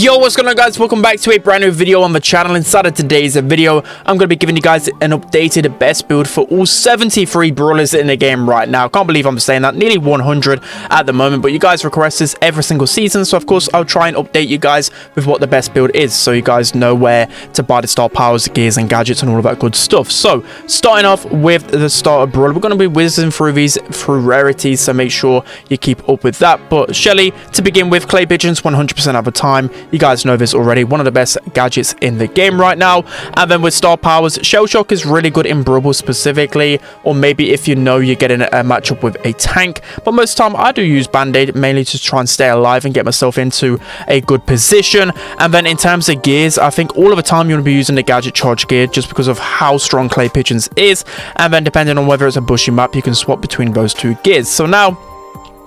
Yo, what's going on, guys? Welcome back to a brand new video on the channel. Inside of today's video, I'm going to be giving you guys an updated best build for all 73 brawlers in the game right now. Can't believe I'm saying that. Nearly 100 at the moment, but you guys request this every single season, so of course I'll try and update you guys with what the best build is, so you guys know where to buy the star powers, gears and gadgets and all of that good stuff. So starting off with the starter brawler, we're going to be whizzing through these through rarities, so make sure you keep up with that. But Shelly, to begin with, clay pigeons 100% of the time. You guys know this already, one of the best gadgets in the game right now. And then with star powers, shell shock is really good in Brawl specifically, or maybe if you know you're getting a matchup with a tank. But most of the time I do use band-aid, mainly to try and stay alive and get myself into a good position. And then in terms of gears, I think all of the time you want to be using the gadget charge gear, just because of how strong clay pigeons is. And then depending on whether it's a bushy map, you can swap between those two gears. So now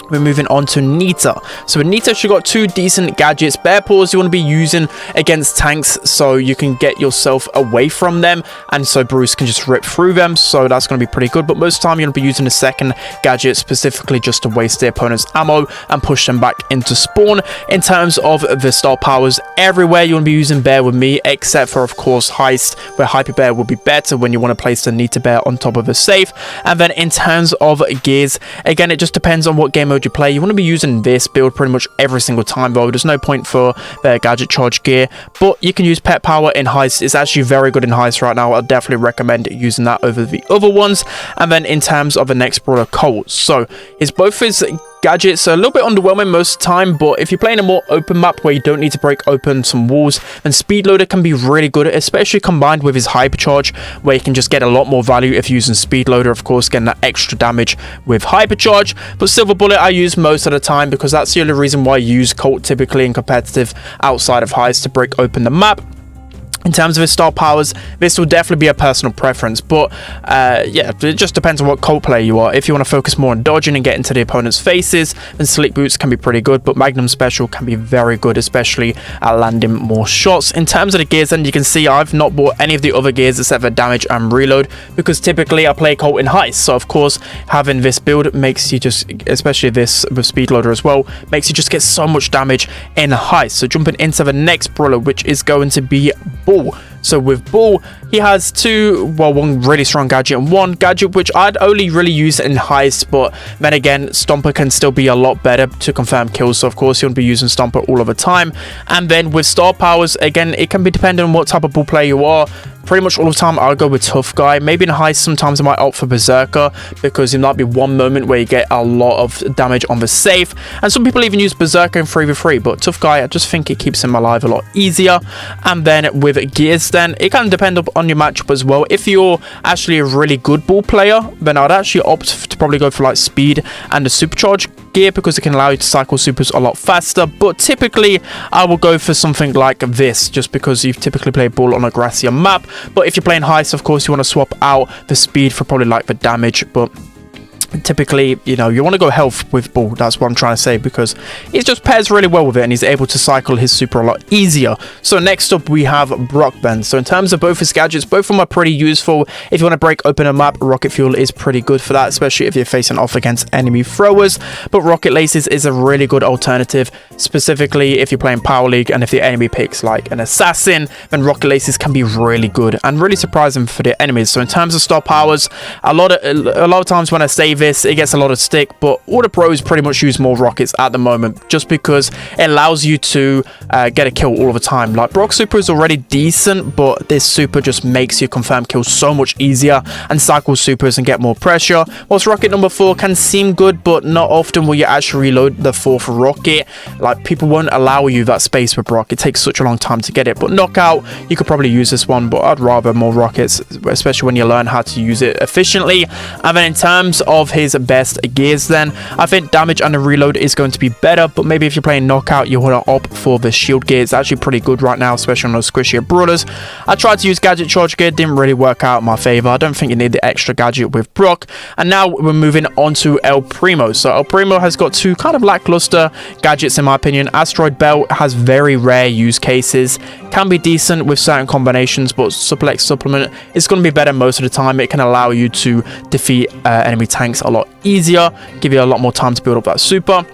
we're moving on to Nita. So with Nita, she got two decent gadgets. Bear paws you want to be using against tanks, so you can get yourself away from them, and so Bruce can just rip through them, so that's going to be pretty good. But most of the time you're going to be using the second gadget specifically just to waste the opponent's ammo and push them back into spawn. In terms of the star powers, everywhere you want to be using bear with me, except for of course heist, where hyper bear will be better when you want to place the Nita bear on top of a safe. And then in terms of gears, again, it just depends on what game mode you play. You want to be using this build pretty much every single time, though. There's no point for the gadget charge gear, but you can use pet power in heist. It's actually very good in heist right now. I'd definitely recommend using that over the other ones. And then in terms of the next brawler, Colt, so it's both his gadgets are a little bit underwhelming most of the time, but if you're playing a more open map where you don't need to break open some walls, then speed loader can be really good, especially combined with his hypercharge, where you can just get a lot more value if using speed loader, of course getting that extra damage with hypercharge. But silver bullet I use most of the time, because that's the only reason why I use Colt typically in competitive outside of heist, to break open the map. In terms of his star powers, this will definitely be a personal preference, but yeah, it just depends on what Colt player you are. If you want to focus more on dodging and getting to the opponent's faces, then Slick Boots can be pretty good, but Magnum Special can be very good, especially at landing more shots. In terms of the gears, then you can see I've not bought any of the other gears except for damage and reload, because typically I play Colt in heist, so of course having this build makes you just, especially this with speed loader as well, makes you just get so much damage in heist. So jumping into the next brawler, which is going to be Bull. So with Bull, he has one really strong gadget and one gadget which I'd only really use in heist, but then again Stomper can still be a lot better to confirm kills, so of course you want to be using Stomper all of the time. And then with star powers, again, it can be dependent on what type of Bull player you are. Pretty much all the time I'll go with Tough Guy. Maybe in heist sometimes I might opt for Berserker, because it might be one moment where you get a lot of damage on the safe, and some people even use Berserker in 3v3, but Tough Guy, I just think it keeps him alive a lot easier. And then with gears, then it can depend on your matchup as well. If you're actually a really good Bull player, then I'd actually opt to probably go for like speed and the supercharge gear, because it can allow you to cycle supers a lot faster. But typically I will go for something like this, just because you typically play Bull on a grassier map. But if you're playing heist, of course you want to swap out the speed for probably like the damage, but typically, you know, you want to go health with Bull. That's what I'm trying to say, because he just pairs really well with it and he's able to cycle his super a lot easier. So next up we have Brock Ben. So in terms of both his gadgets, both of them are pretty useful. If you want to break open a map, Rocket Fuel is pretty good for that, especially if you're facing off against enemy throwers. But Rocket Laces is a really good alternative, specifically if you're playing Power League and if the enemy picks like an assassin, then Rocket Laces can be really good and really surprising for the enemies. So in terms of star powers, a lot of times when I say this, it gets a lot of stick, but all the pros pretty much use more rockets at the moment, just because it allows you to get a kill all of the time. Like Brock super is already decent, but this super just makes your confirmed kills so much easier and cycle supers and get more pressure. Whilst rocket number 4 can seem good, but not often will you actually reload the 4th rocket. Like, people won't allow you that space with Brock. It takes such a long time to get it. But knockout, you could probably use this one, but I'd rather more rockets, especially when you learn how to use it efficiently. And then in terms of his best gears, then I think damage and the reload is going to be better, but maybe if you're playing knockout, you want to opt for the shield gear. It's actually pretty good right now, especially on those squishier brawlers. I tried to use gadget charge gear, didn't really work out in my favor. I don't think you need the extra gadget with Brock. And now we're moving on to El Primo. So El Primo has got two kind of lackluster gadgets in my opinion. Asteroid Belt has very rare use cases, can be decent with certain combinations, but Suplex Supplement is going to be better most of the time. It can allow you to defeat enemy tanks a lot easier, give you a lot more time to build up that super.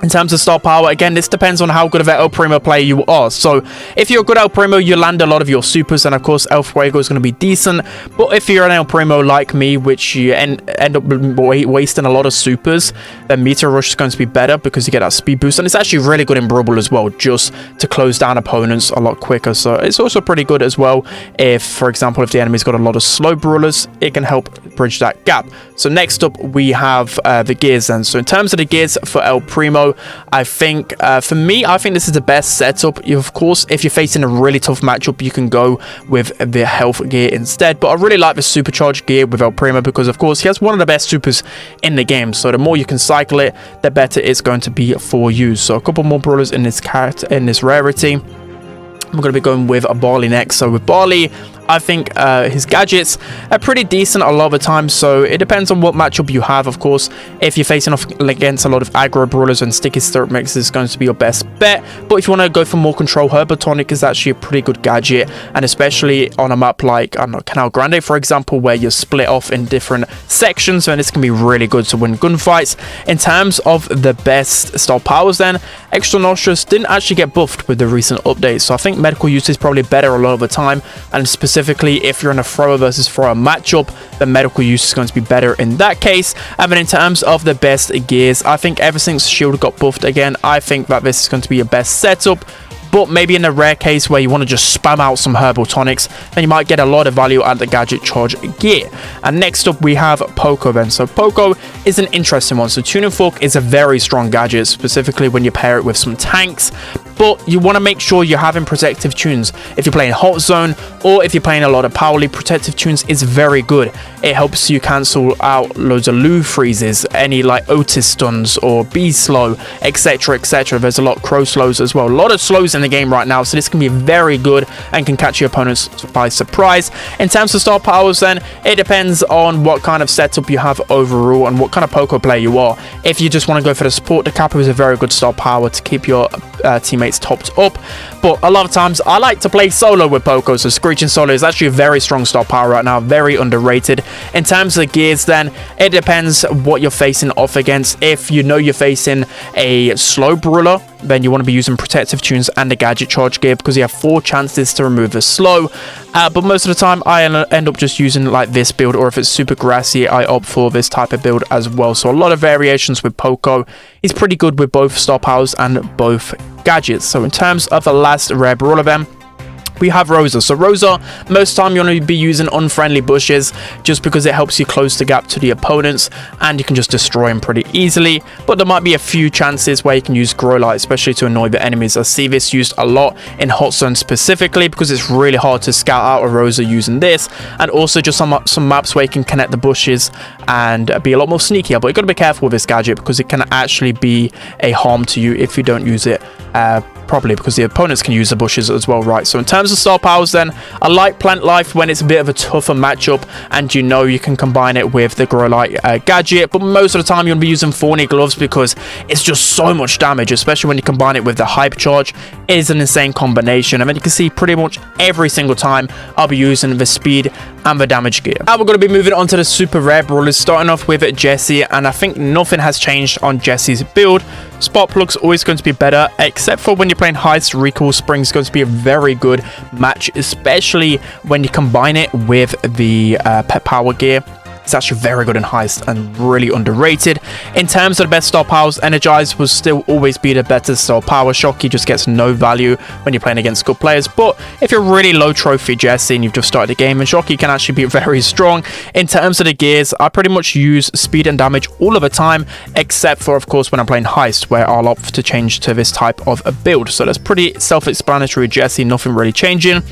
In terms of star power, again, this depends on how good of an El Primo player you are. So, if you're a good El Primo, you land a lot of your supers, and of course, El Fuego is going to be decent. But if you're an El Primo like me, which you end up wasting a lot of supers, then Meteor Rush is going to be better because you get that speed boost. And it's actually really good in Brawl Ball as well, just to close down opponents a lot quicker. So, it's also pretty good as well if, for example, if the enemy's got a lot of slow brawlers, it can help bridge that gap. So, next up, we have the gears then. So, in terms of the gears for El Primo, I think for me, I think this is the best setup. Of course, if you're facing a really tough matchup, you can go with the health gear instead. But I really like the supercharged gear with El Primo because, of course, he has one of the best supers in the game. So the more you can cycle it, the better it's going to be for you. So a couple more brawlers in this rarity. I'm going to be going with a Barley next. So with Barley, I think his gadgets are pretty decent a lot of the time, so it depends on what matchup you have. Of course, if you're facing off against a lot of aggro brawlers and sticky syrup mix is going to be your best bet. But if you want to go for more control, Herbotonic is actually a pretty good gadget, and especially on a map like, I don't know, Canal Grande, for example, where you're split off in different sections, and this can be really good to win gunfights. In terms of the best star powers then, Extra Nostrous didn't actually get buffed with the recent updates, so I think medical use is probably better a lot of the time, and specifically if you're in a thrower versus thrower matchup, the medical use is going to be better in that case. And then in terms of the best gears, I think ever since Shield got buffed again, I think that this is going to be your best setup. But maybe in a rare case where you want to just spam out some herbal tonics, then you might get a lot of value at the gadget charge gear. And next up we have Poco then. So Poco is an interesting one. So Tuning Fork is a very strong gadget, specifically when you pair it with some tanks. But you want to make sure you're having protective tunes. If you're playing Hot Zone or if you're playing a lot of Power League, protective tunes is very good. It helps you cancel out loads of Lou freezes, any like Otis stuns or B slow, etc, etc. There's a lot of Crow slows as well. A lot of slows in the game right now, so this can be very good and can catch your opponents by surprise. In terms of star powers then, it depends on what kind of setup you have overall and what kind of Poco player you are. If you just want to go for the support, the Kappa is a very good star power to keep your teammates topped up. But a lot of times I like to play solo with Poco, so Screeching Solo is actually a very strong star power right now, very underrated. In terms of the gears then, it depends what you're facing off against. If you know you're facing a slow brawler, then you want to be using protective tunes and the gadget charge gear because you have 4 chances to remove the slow. But most of the time I end up just using like this build, or if it's super grassy, I opt for this type of build as well. So a lot of variations with Poco. He's pretty good with both star powers and both gadgets. So in terms of the last rare brawler then, we have Rosa. So Rosa, most time you want to be using unfriendly bushes just because it helps you close the gap to the opponents and you can just destroy them pretty easily. But there might be a few chances where you can use Grow Light, especially to annoy the enemies. I see this used a lot in Hot Zone specifically because it's really hard to scout out a Rosa using this, and also just some maps where you can connect the bushes and be a lot more sneakier. But you got to be careful with this gadget because it can actually be a harm to you if you don't use it properly, because the opponents can use the bushes as well, right? So in terms of star powers then, I like Plant Life when it's a bit of a tougher matchup and you know you can combine it with the Grow Light gadget. But most of the time you'll be using Thorny Gloves because it's just so much damage, especially when you combine it with the Hype Charge. It is an insane combination. I mean, you can see pretty much every single time I'll be using the speed and the damage gear. Now we're going to be moving on to the super rare brawlers, starting off with Jessie, and I think nothing has changed on Jessie's build. Spark Plug's always going to be better, except for when you're playing Heist. Recall Spring is going to be a very good match, especially when you combine it with the Pet Power gear. It's actually very good in Heist and really underrated. In terms of the best star powers, Energize will still always be the better star power. Shocky just gets no value when you're playing against good players. But if you're really low trophy Jessie and you've just started the game, and Shocky can actually be very strong. In terms of the gears, I pretty much use speed and damage all of the time, except for, of course, when I'm playing Heist, where I'll opt to change to this type of a build. So that's pretty self-explanatory with Jessie, nothing really changing.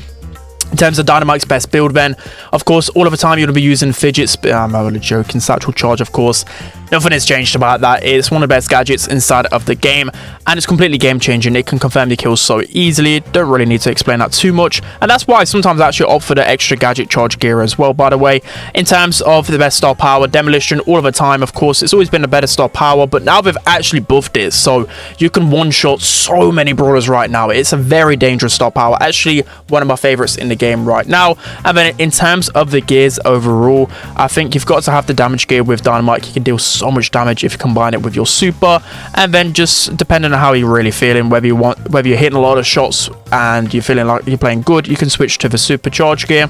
In terms of Dynamite's best build then, of course, all of the time you're going to be using Fidget I'm only joking, Satchel Charge, of course. Nothing has changed about that. It's one of the best gadgets inside of the game, and it's completely game-changing. It can confirm the kills so easily. Don't really need to explain that too much, and that's why sometimes I actually opt for the extra gadget charge gear as well, by the way. In terms of the best star power, Demolition all of the time, of course. It's always been a better star power, but now they've actually buffed it, so you can one-shot so many brawlers right now. It's a very dangerous star power. Actually, one of my favorites in the game right now. And then in terms of the gears overall, I think you've got to have the damage gear with Dynamite. You can deal so much damage if you combine it with your super. And then just depending on how you're really feeling, whether you're hitting a lot of shots and you're feeling like you're playing good, you can switch to the supercharge gear.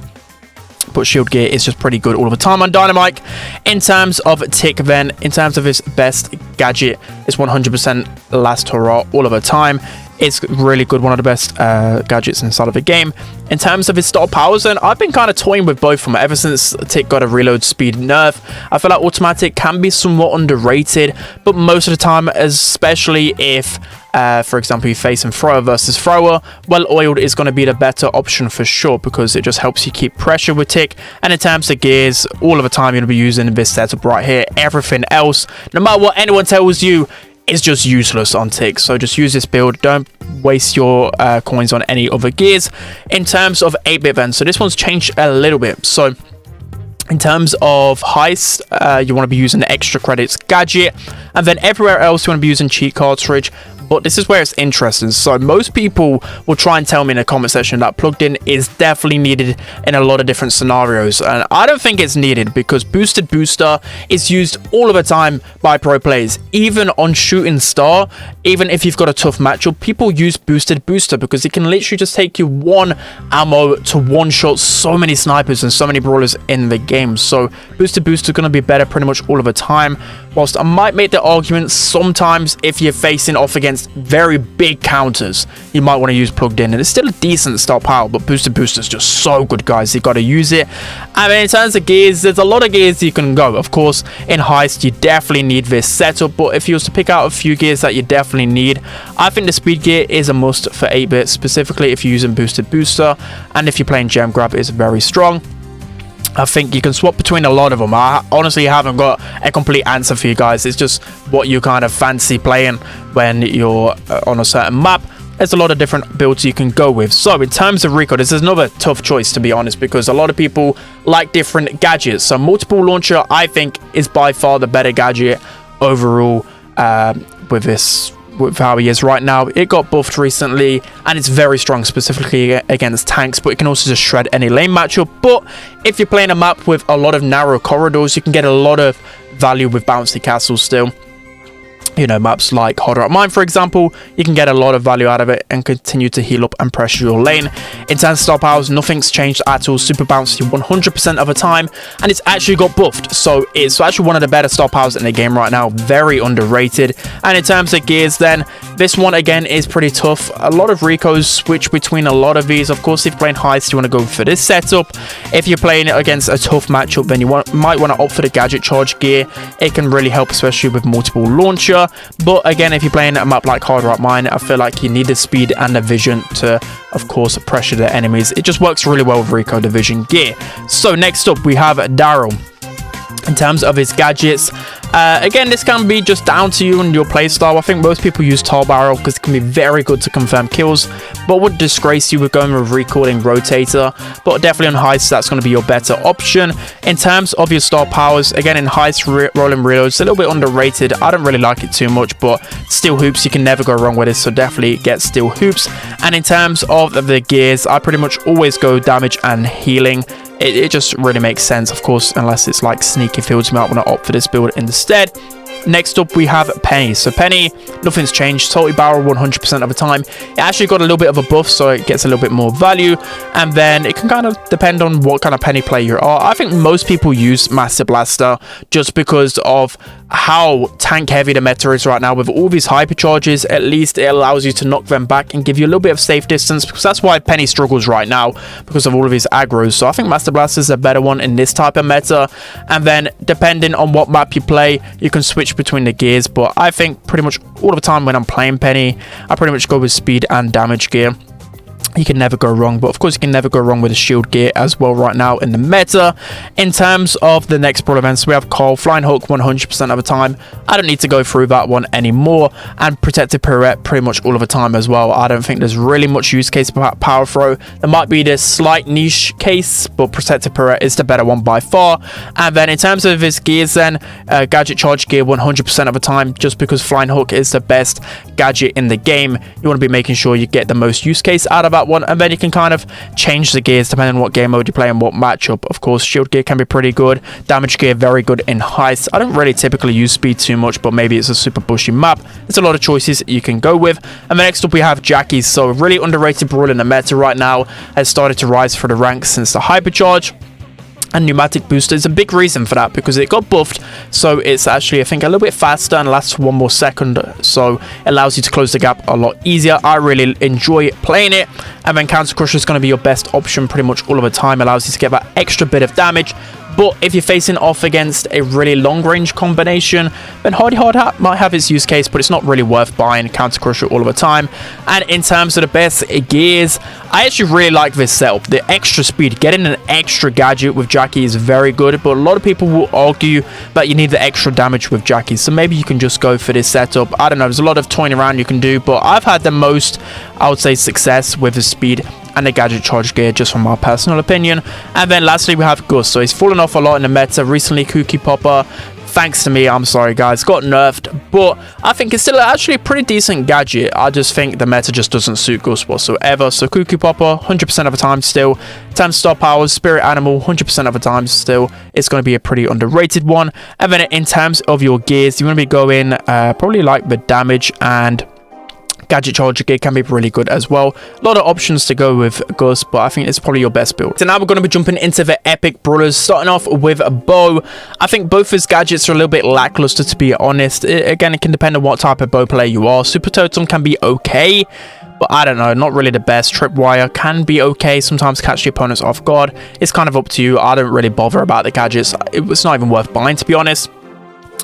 But shield gear is just pretty good all the time on Dynamite. In terms of tick, then in terms of his best gadget, it's 100% last hurrah all of the time. It's really good, one of the best gadgets inside of the game. In terms of his star powers, then I've been kind of toying with both of them ever since Tick got a reload speed nerf. I feel like automatic can be somewhat underrated, but most of the time, especially if for example, you're facing thrower versus thrower, well oiled is going to be the better option for sure, because it just helps you keep pressure with Tick. And in terms of gears, all of the time you're going to be using this setup right here. Everything else, no matter what anyone tells you, is just useless on Tick. So just use this build. Don't waste your coins on any other gears. In terms of 8-bit then, so this one's changed a little bit. So in terms of heist, you want to be using the extra credits gadget, and then everywhere else you want to be using cheat cartridge. But this is where it's interesting. So most people will try and tell me in the comment section that plugged in is definitely needed in a lot of different scenarios, and I don't think it's needed, because boosted booster is used all of the time by pro players. Even on shooting star, even if you've got a tough matchup, people use boosted booster because it can literally just take you one ammo to one shot so many snipers and so many brawlers in the game. So boosted booster is going to be better pretty much all of the time. Whilst I might make the argument sometimes if you're facing off against very big counters, you might want to use plugged in, and it's still a decent start power, but boosted booster is just so good, guys. You got to use it. I mean, in terms of gears, there's a lot of gears you can go. Of course, in heist, you definitely need this setup, but if you was to pick out a few gears that you definitely need, I think the speed gear is a must for 8-bit, specifically if you're using boosted booster, and if you're playing gem grab, it's very strong. I think you can swap between a lot of them. I honestly haven't got a complete answer for you guys. It's just what you kind of fancy playing when you're on a certain map. There's a lot of different builds you can go with. So in terms of Rico, this is another tough choice, to be honest, because a lot of people like different gadgets. So multiple launcher, I think, is by far the better gadget overall with how he is right now. It got buffed recently and it's very strong, specifically against tanks, but it can also just shred any lane matchup. But if you're playing a map with a lot of narrow corridors, you can get a lot of value with bouncy castles still. You know, maps like Harder at Mine, for example, you can get a lot of value out of it and continue to heal up and pressure your lane. In terms of star powers, nothing's changed at all. Super bouncy 100% of the time, and it's actually got buffed. So it's actually one of the better star powers in the game right now. Very underrated. And in terms of gears, then this one again is pretty tough. A lot of Ricos switch between a lot of these. Of course, if you're playing heist, you want to go for this setup. If you're playing it against a tough matchup, then you might want to opt for the gadget charge gear. It can really help, especially with multiple launcher. But again, if you're playing a map like Harder at Mine, I feel like you need the speed and the vision to, of course, pressure the enemies. It just works really well with Rico Division gear. So next up, we have Darryl. In terms of his gadgets, again, this can be just down to you and your playstyle. I think most people use Tall Barrel because it can be very good to confirm kills, but would disgrace you with going with Recording Rotator. But definitely on Heist, that's going to be your better option. In terms of your star powers, again, in Heist, Rolling Reload, it's a little bit underrated. I don't really like it too much, but Steel Hoops, you can never go wrong with it, so definitely get Steel Hoops. And in terms of the gears, I pretty much always go damage and healing. It just really makes sense, of course, unless it's like sneaky fields, you might want to opt for this build instead. Next up, we have Penny. So Penny, nothing's changed. Salty Barrel 100% of the time. It actually got a little bit of a buff, so it gets a little bit more value. And then it can kind of depend on what kind of Penny player you are. I think most people use Master Blaster just because of how tank heavy the meta is right now. With all these hypercharges, at least it allows you to knock them back and give you a little bit of safe distance, because that's why Penny struggles right now, because of all of his aggros. So I think Master Blaster is a better one in this type of meta. And then depending on what map you play, you can switch between the gears, but I think pretty much all the time when I'm playing Penny, I pretty much go with speed and damage gear. You can never go wrong, but of course you can never go wrong with the shield gear as well right now in the meta. In terms of the next brawl events, we have Colt, Flying Hook 100% of the time. I don't need to go through that one anymore, and Protected Pirouette pretty much all of the time as well. I don't think there's really much use case for Power Throw. There might be this slight niche case, but Protected Pirouette is the better one by far. And then in terms of his gears, then Gadget Charge Gear 100% of the time, just because Flying Hook is the best gadget in the game. You want to be making sure you get the most use case out of that that one, and then you can kind of change the gears depending on what game mode you play and what matchup. Of course, shield gear can be pretty good, damage gear very good in heist. I don't really typically use speed too much, but maybe it's a super bushy map. There's a lot of choices you can go with. And then next up we have Jacky. So really underrated brawler in the meta right now, has started to rise for the ranks since the hypercharge. And pneumatic booster is a big reason for that, because it got buffed, so it's actually, I think, a little bit faster and lasts 1 more second, so it allows you to close the gap a lot easier. I really enjoy playing it. And then Counter Crusher is going to be your best option pretty much all of the time, allows you to get that extra bit of damage. But if you're facing off against a really long-range combination, then Hardy Hard Hat might have its use case, but it's not really worth buying Counter Crusher all of the time. And in terms of the best gears, I actually really like this setup. The extra speed, getting an extra gadget with Jacky is very good, but a lot of people will argue that you need the extra damage with Jacky, so maybe you can just go for this setup. I don't know, there's a lot of toying around you can do, but I've had the most, I would say, success with the speed and the gadget charge gear, just from my personal opinion. And then lastly we have Gus. So he's fallen off a lot in the meta recently. Cookie Popper, thanks to me, I'm sorry guys, got nerfed, but I think it's still actually a pretty decent gadget. I just think the meta just doesn't suit Gus whatsoever. So Cookie Popper 100% of the time still. 10 star powers, Spirit Animal 100% of the time still. It's going to be a pretty underrated one. And then in terms of your gears, you want to be going probably like the damage and gadget charger gear can be really good as well. A lot of options to go with Gus, but I think it's probably your best build. So now we're going to be jumping into the epic brawlers, starting off with Bo. I think both his gadgets are a little bit lackluster, to be honest. Again, it can depend on what type of Bo player you are. Super Totem can be okay, but I don't know, not really the best. Tripwire can be okay, sometimes catch the opponents off guard. It's kind of up to you. I don't really bother about the gadgets. It's not even worth buying, to be honest.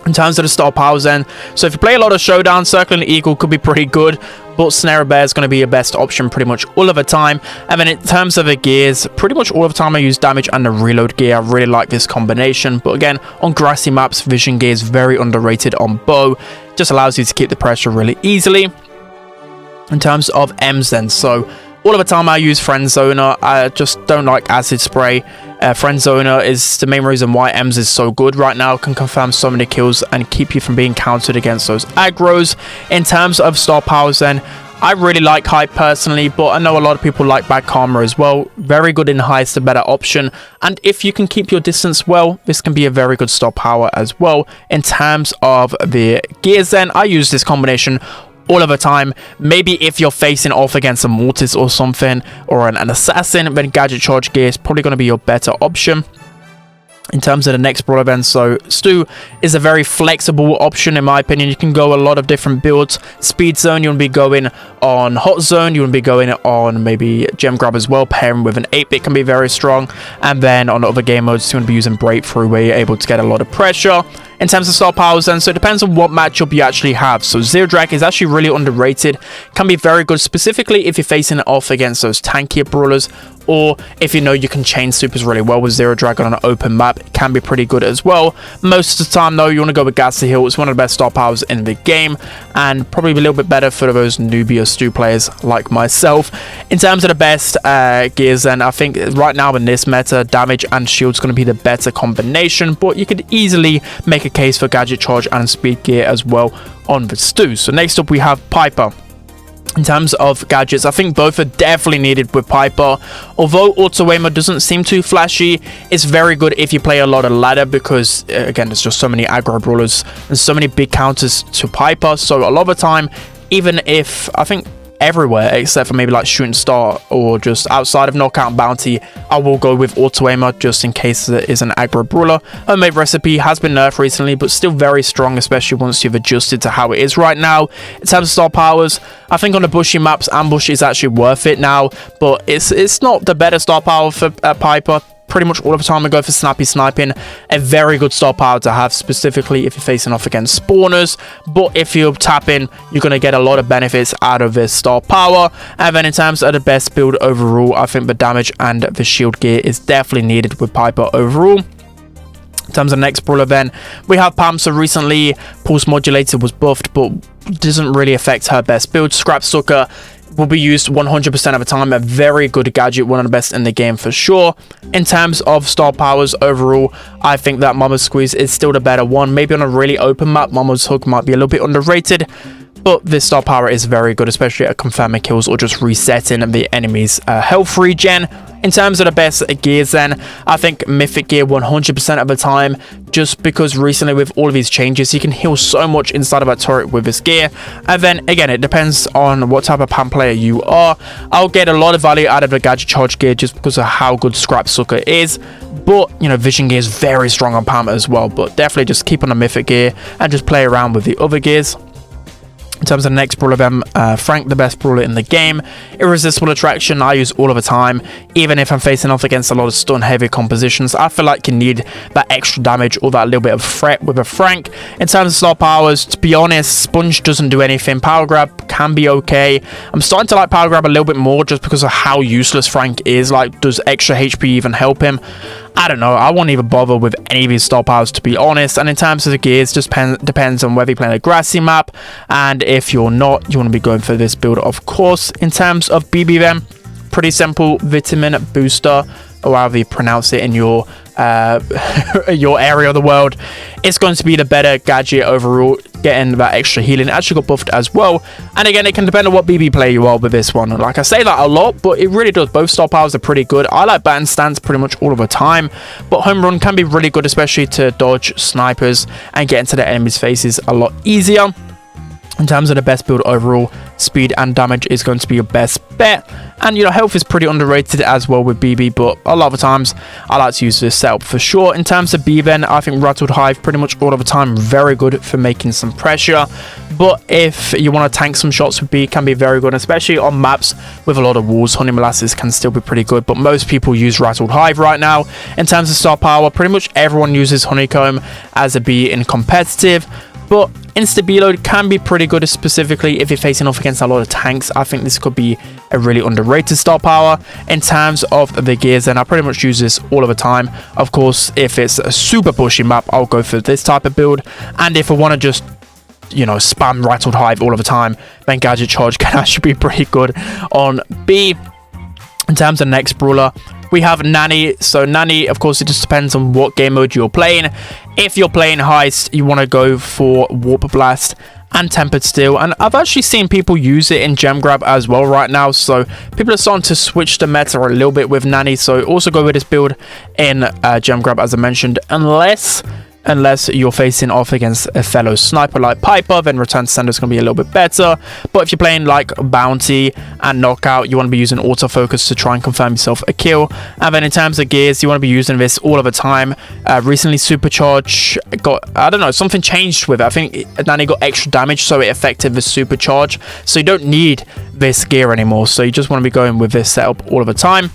In terms of the star powers then, so if you play a lot of Showdown, Circling Eagle could be pretty good, but Snare Bear is going to be your best option pretty much all of the time. And then in terms of the gears, pretty much all of the time I use damage and the reload gear. I really like this combination, but again, on grassy maps, vision gear is very underrated on Bo. Just allows you to keep the pressure really easily. In terms of M's then, so all of the time I use Friend Zoner. I just don't like Acid Spray. Friend Zoner is the main reason why M's is so good right now. Can confirm so many kills and keep you from being countered against those aggros. In terms of star powers then, I really like Hype personally, but I know a lot of people like Bad Karma as well. Very good in heist, a better option. And if you can keep your distance well, this can be a very good star power as well. In terms of the gears then, I use this combination all of the time. Maybe if you're facing off against a Mortis or something, or an assassin, then gadget charge gear is probably going to be your better option. In terms of the next brawler event, so Stu is a very flexible option in my opinion. You can go a lot of different builds. Speed Zone, you want to be going on Hot Zone, you want to be going on maybe Gem Grab as well. Pairing with an 8-bit can be very strong. And then on other game modes, you want to be using Breakthrough, where you're able to get a lot of pressure. In terms of star powers then, so it depends on what matchup you actually have. So Zero Drag is actually really underrated, can be very good specifically if you're facing it off against those tankier brawlers, or if you know you can chain supers really well with Zero Drag on an open map. It can be pretty good as well. Most of the time though, you want to go with Gassy Hill. It's one of the best star powers in the game, and probably a little bit better for those newbie or Stu players like myself. In terms of the best gears then, I think right now in this meta, damage and shield's going to be the better combination, but you could easily make a case for gadget charge and speed gear as well on the Stu. So next up we have Piper. In terms of gadgets, I think both are definitely needed with Piper. Although Auto Aimer doesn't seem too flashy, it's very good if you play a lot of ladder, because again, there's just so many aggro brawlers and so many big counters to Piper. So a lot of the time, even if, I think everywhere except for maybe like Shooting Star or just outside of Knockout and Bounty, I will go with Auto Aimer just in case there is an aggro brawler. Homemade Recipe has been nerfed recently, but still very strong, especially once you've adjusted to how it is right now. In terms of star powers, I think on the bushy maps, Ambush is actually worth it now, but it's not the better star power for Piper. Pretty much all of the time I go for Snappy Sniping, a very good star power to have, specifically if you're facing off against spawners. But if you're tapping, you're going to get a lot of benefits out of this star power. And then in terms of the best build overall, I think the damage and the shield gear is definitely needed with Piper overall. In terms of the next brawler then, we have Pam. So recently Pulse Modulator was buffed, but doesn't really affect her best build. Scrap Sucker will be used 100% of the time. A very good gadget, one of the best in the game for sure. In terms of star powers overall, I think that Mama's Squeeze is still the better one. Maybe on a really open map, Mama's Hook might be a little bit underrated, but this star power is very good, especially at confirming kills or just resetting the enemy's health regen. In terms of the best gears then, I think Mythic gear 100% of the time, just because recently with all of these changes, you can heal so much inside of a turret with this gear. And then again, it depends on what type of PAM player you are. I'll get a lot of value out of the gadget charge gear just because of how good Scrap Sucker is. But, you know, Vision gear is very strong on PAM as well. But definitely just keep on the Mythic gear and just play around with the other gears. In terms of the next brawler, Frank, the best brawler in the game. Irresistible Attraction, I use all of the time. Even if I'm facing off against a lot of stun-heavy compositions, I feel like you need that extra damage or that little bit of threat with a Frank. In terms of star powers, to be honest, Sponge doesn't do anything. Power Grab can be okay. I'm starting to like Power Grab a little bit more just because of how useless Frank is. Like, does extra HP even help him? I don't know. I won't even bother with any of his star powers, to be honest. And in terms of the gears, just depends on whether you're playing a grassy map. And if you're not, you want to be going for this build, of course. In terms of Bibi then, pretty simple vitamin booster, or however you pronounce it in your your area of the world. It's going to be the better gadget overall, getting that extra healing. It actually got buffed as well. And again, it can depend on what BB player you are with this one. Like, I say that a lot, but it really does. Both star powers are pretty good. I like baton stance pretty much all of the time, but home run can be really good, especially to dodge snipers and get into the enemy's faces a lot easier. In terms of the best build overall, speed and damage is going to be your best bet. And, you know, health is pretty underrated as well with BB, but a lot of the times I like to use this setup for sure. In terms of B then, I think Rattled Hive pretty much all of the time very good for making some pressure. But if you want to tank some shots with B, it can be very good, especially on maps with a lot of walls. Honey Molasses can still be pretty good, but most people use Rattled Hive right now. In terms of star power, pretty much everyone uses Honeycomb as a B in competitive. But Insta B-load can be pretty good, specifically if you're facing off against a lot of tanks. I think this could be a really underrated star power. In terms of the gears, then I pretty much use this all of the time. Of course, if it's a super pushy map, I'll go for this type of build. And if I want to just, you know, spam Rattled Hive all of the time, then Gadget Charge can actually be pretty good on B. In terms of next brawler, we have Nani. So Nani, of course, it just depends on what game mode you're playing. If you're playing Heist, you want to go for Warp Blast and Tempered Steel. And I've actually seen people use it in Gem Grab as well right now. So people are starting to switch the meta a little bit with Nani. So also go with this build in Gem Grab, as I mentioned, unless you're facing off against a fellow sniper like Piper, then Return to Sender is going to be a little bit better. But if you're playing like Bounty and Knockout, you want to be using autofocus to try and confirm yourself a kill. And then in terms of gears, you want to be using this all of the time. Recently Supercharge got, I don't know, something changed with it. I think Nani got extra damage, so it affected the Supercharge. So you don't need this gear anymore. So you just want to be going with this setup all of the time.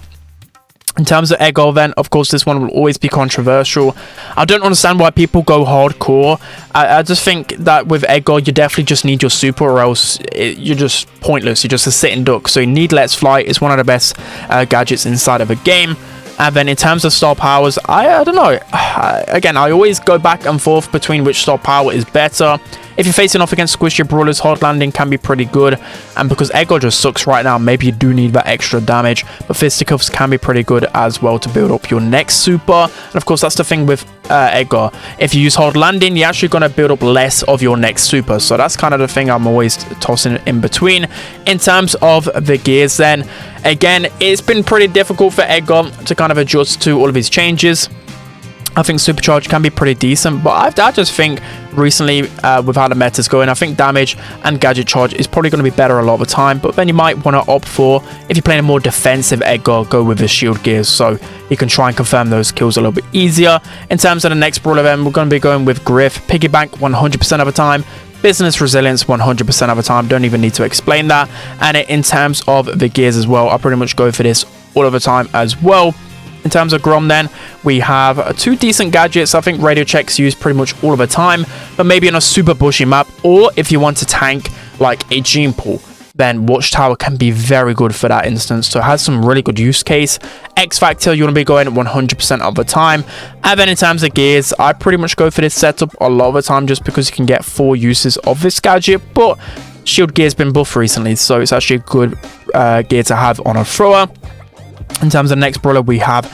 In terms of Edgar, then, of course, this one will always be controversial. I don't understand why people go hardcore. I just think that with Edgar, you definitely just need your super, or else you're just pointless. You're just a sitting duck. So you need Let's Fly. It's one of the best gadgets inside of a game. And then in terms of star powers, I don't know. Again, I always go back and forth between which star power is better. If you're facing off against squishy brawlers, Hard Landing can be pretty good. And because Edgar just sucks right now, maybe you do need that extra damage. But Fisticuffs can be pretty good as well to build up your next super. And of course, that's the thing with Edgar. If you use Hard Landing, you're actually going to build up less of your next super. So that's kind of the thing I'm always tossing in between. In terms of the gears then, again, it's been pretty difficult for Edgar to kind of adjust to all of his changes. I think Supercharge can be pretty decent, but I just think recently with how the meta's going, I think damage and Gadget Charge is probably going to be better a lot of the time. But then you might want to opt for, if you're playing a more defensive Edgar, go with the shield gears, so you can try and confirm those kills a little bit easier. In terms of the next brawler event, we're going to be going with Griff. Piggy Bank 100% of the time. Business Resilience 100% of the time. Don't even need to explain that. And in terms of the gears as well, I pretty much go for this all of the time as well. In terms of Grom then, we have two decent gadgets. I think Radio Check's used pretty much all of the time, but maybe on a super bushy map, or if you want to tank like a gene pool, then Watchtower can be very good for that instance. So it has some really good use case. X Factor, you want to be going 100% of the time. And then in terms of gears, I pretty much go for this setup a lot of the time just because you can get 4 uses of this gadget. But Shield Gear's been buffed recently, so it's actually a good gear to have on a thrower. In terms of next brawler, we have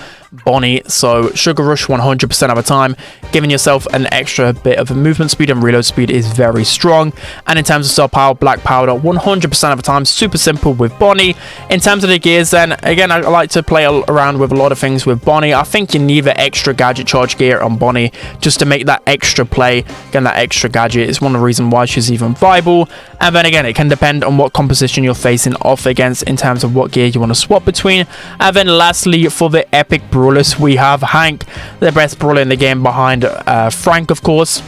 Bonnie. So Sugar Rush 100% of the time, giving yourself an extra bit of movement speed and reload speed is very strong. And in terms of star power, Black Powder 100% of the time, super simple with Bonnie. In terms of the gears then, again, I like to play around with a lot of things with Bonnie. I think you need the extra gadget charge gear on Bonnie just to make that extra play. Again, that extra gadget is one of the reasons why she's even viable. And then again, it can depend on what composition you're facing off against in terms of what gear you want to swap between. And then lastly, for the epic brawlers, we have Hank, the best brawler in the game behind Frank, of course.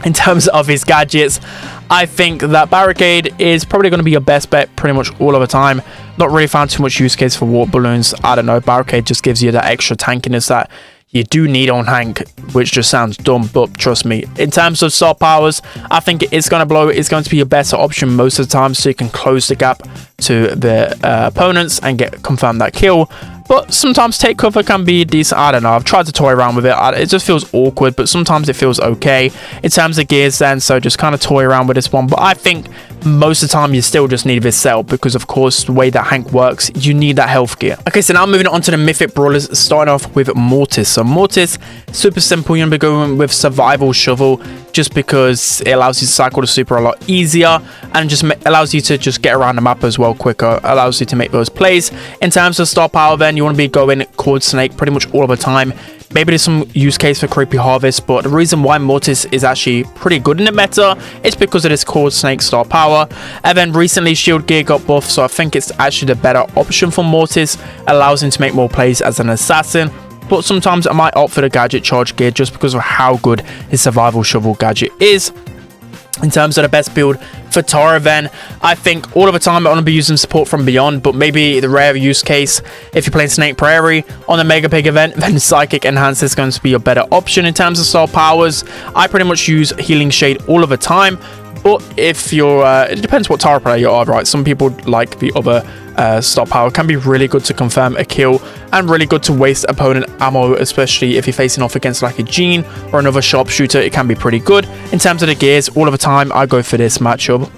In terms of his gadgets, I think that Barricade is probably going to be your best bet pretty much all of the time. Not really found too much use case for water balloons. I don't know, Barricade just gives you that extra tankiness that you do need on Hank, which just sounds dumb, but trust me. In terms of star powers, I think it's going to blow. It's going to be a better option most of the time, so you can close the gap to the opponents and confirm that kill. But sometimes take cover can be decent. I don't know, I've tried to toy around with it. It just feels awkward, but sometimes it feels okay in terms of gears then, so just kind of toy around with this one. But I think most of the time you still just need this cell, because of course the way that Hank works, you need that health gear. Okay, so now moving on to the mythic brawlers, starting off with Mortis. So Mortis, super simple. You're gonna be going with survival shovel, just because it allows you to cycle the super a lot easier, and just allows you to just get around the map as well quicker, allows you to make those plays. In terms of star power then, you want to be going Cord Snake pretty much all of the time. Maybe there's some use case for Creepy Harvest, but the reason why Mortis is actually pretty good in the meta is because of this Cord Snake star power. And then recently Shield Gear got buffed, so I think it's actually the better option for Mortis. Allows him to make more plays as an assassin. But sometimes I might opt for the gadget charge gear just because of how good his survival shovel gadget is. In terms of the best build for Tara then, I think all of the time I want to be using support from beyond, but maybe the rare use case, if you're playing Snake Prairie on the Mega Pig event, then Psychic Enhance is going to be a better option. In terms of star powers, I pretty much use Healing Shade all of the time. But if you're, it depends what Tara player you are, right? Some people like the other star power. Can be really good to confirm a kill and really good to waste opponent ammo, especially if you're facing off against like a Jean or another sharpshooter. It can be pretty good. In terms of the gears, all of the time I go for this matchup,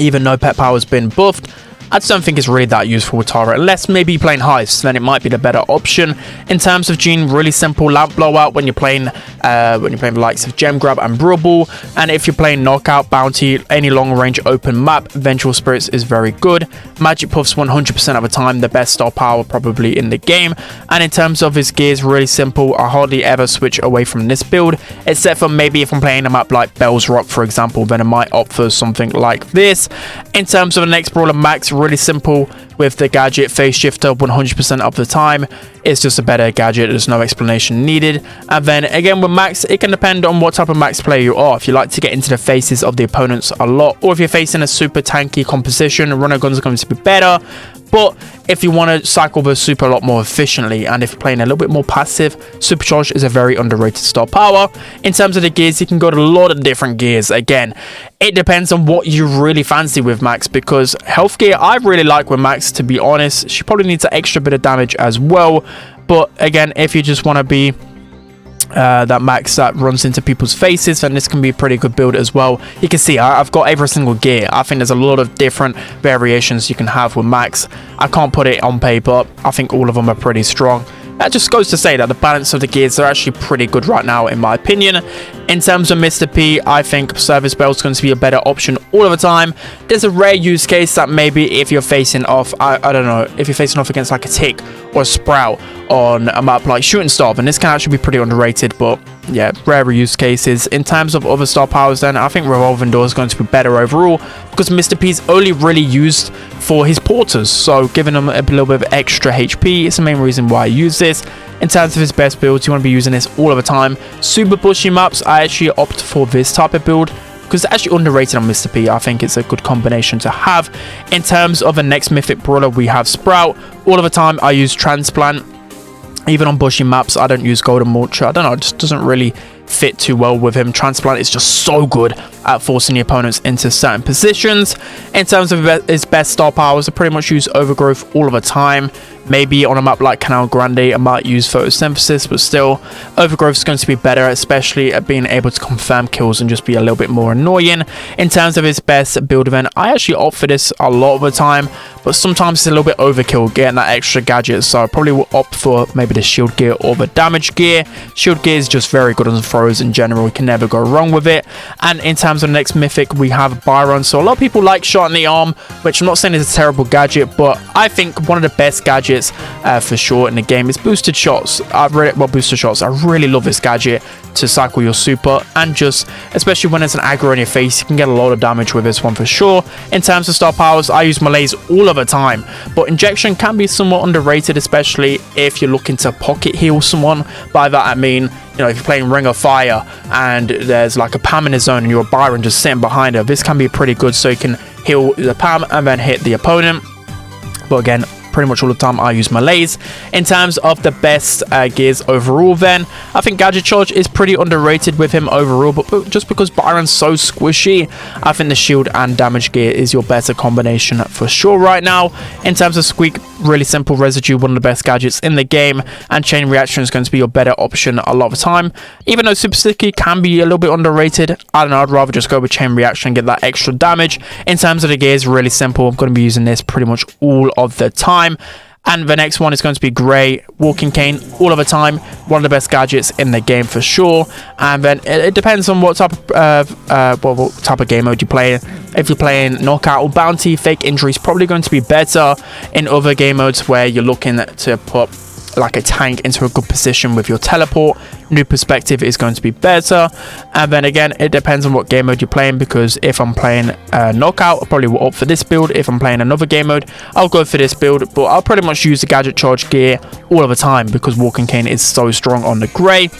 even though pet power has been buffed. I just don't think it's really that useful with Tara, unless maybe you're playing Heist, then it might be the better option. In terms of Jean, really simple lamp blowout when you're playing the likes of Gem Grab and Brubble, and if you're playing Knockout, Bounty, any long range open map, Vengeful Spirits is very good. Magic Puffs 100% of the time, the best star power probably in the game. And in terms of his gears, really simple. I hardly ever switch away from this build, except for maybe if I'm playing a map like Belle's Rock, for example, then I might opt for something like this. In terms of the next brawler, Max, really simple with the gadget Phase Shifter 100% of the time. It's just a better gadget, there's no explanation needed. And then again with Max, it can depend on what type of Max player you are. If you like to get into the faces of the opponents a lot, or if you're facing a super tanky composition, runner guns are going to be better. But if you want to cycle the super a lot more efficiently, and if you're playing a little bit more passive, Supercharge is a very underrated star power. In terms of the gears, you can go to a lot of different gears. Again, it depends on what you really fancy with Max, because health gear I really like with Max, to be honest. She probably needs an extra bit of damage as well. But again, if you just want to be that Max that runs into people's faces, then this can be a pretty good build as well. You can see I've got every single gear. I think there's a lot of different variations you can have with Max. I can't put it on paper. I think all of them are pretty strong. That just goes to say that the balance of the gears are actually pretty good right now, in my opinion. In terms of Mr. P, I think Service Bell is going to be a better option all of the time. There's a rare use case that maybe if you're facing off, I don't know, if you're facing off against like a Tick or a Sprout on a map like Shooting Star, and this can actually be pretty underrated. But yeah, rare use cases. In terms of other star powers then, I think Revolving Door is going to be better overall, because Mr. P is only really used for his porters, so giving him a little bit of extra HP is the main reason why I use this. In terms of his best builds, you want to be using this all of the time. Super bushy maps, I actually opt for this type of build, because it's actually underrated on Mr. P. I think it's a good combination to have. In terms of the next mythic brawler, we have Sprout. All of the time I use Transplant. Even on bushy maps, I don't use Golden Mulcher. I don't know, it just doesn't really fit too well with him. Transplant is just so good at forcing the opponents into certain positions. In terms of his best star powers, I pretty much use Overgrowth all of the time. Maybe on a map like Canal Grande, I might use Photosynthesis, but still, Overgrowth is going to be better, especially at being able to confirm kills and just be a little bit more annoying. In terms of his best build event, I actually opt for this a lot of the time, but sometimes it's a little bit overkill getting that extra gadget, so I probably will opt for maybe the shield gear or the damage gear. Shield gear is just very good on the throws in general, you can never go wrong with it. And in terms of the next mythic, we have Byron. So a lot of people like Shot in the Arm, which I'm not saying is a terrible gadget, but I think one of the best gadgets for sure in the game is boosted shots. Booster shots. I really love this gadget to cycle your super, and just especially when there's an aggro in your face, you can get a lot of damage with this one for sure. In terms of star powers, I use Malaise all of the time, but injection can be somewhat underrated, especially if you're looking to pocket heal someone. By that I mean, you know, if you're playing Ring of Fire and there's like a Pam in the zone and you're a Byron just sitting behind her, this can be pretty good, so you can heal the Pam and then hit the opponent. But again, pretty much all the time I use Malaise. In terms of the best gears overall, then I think Gadget Charge is pretty underrated with him overall, but just because Byron's so squishy, I think the shield and damage gear is your better combination for sure right now. In terms of Squeak, really simple residue, one of the best gadgets in the game, and chain reaction is going to be your better option a lot of the time. Even though Super Sticky can be a little bit underrated, I don't know, I'd rather just go with chain reaction and get that extra damage. In terms of the gears, really simple, I'm going to be using this pretty much all of the time. And the next one is going to be Grey, Walking Cane, all of the time. One of the best gadgets in the game for sure. And then it depends on what type of game mode you play. If you're playing Knockout or Bounty, Fake Injury is probably going to be better. In other game modes where you're looking to put like a tank into a good position with your teleport, New Perspective is going to be better. And then again, it depends on what game mode you're playing, because if I'm playing Knockout, I probably will opt for this build. If I'm playing another game mode, I'll go for this build, but I'll pretty much use the Gadget Charge gear all of the time because Walking Cane is so strong on the Grey.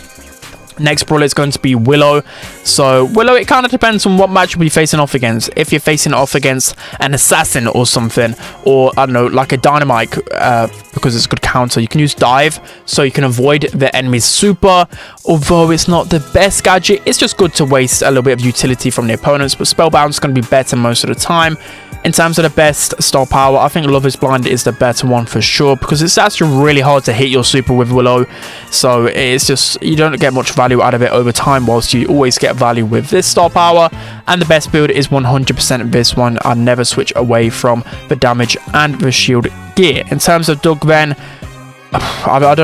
Next brawler is going to be Willow. So Willow, it kind of depends on what match you'll be facing off against. If you're facing off against an assassin or something, or I don't know, like a dynamite, because it's a good counter, you can use dive so you can avoid the enemy's super. Although it's not the best gadget, it's just good to waste a little bit of utility from the opponents, but Spellbound is going to be better most of the time. In terms of the best star power, I think Love is Blind is the better one for sure, because it's actually really hard to hit your super with Willow. So it's just, you don't get much value out of it over time, whilst you always get value with this star power. And the best build is 100% this one. I never switch away from the damage and the shield gear. In terms of Doug, then I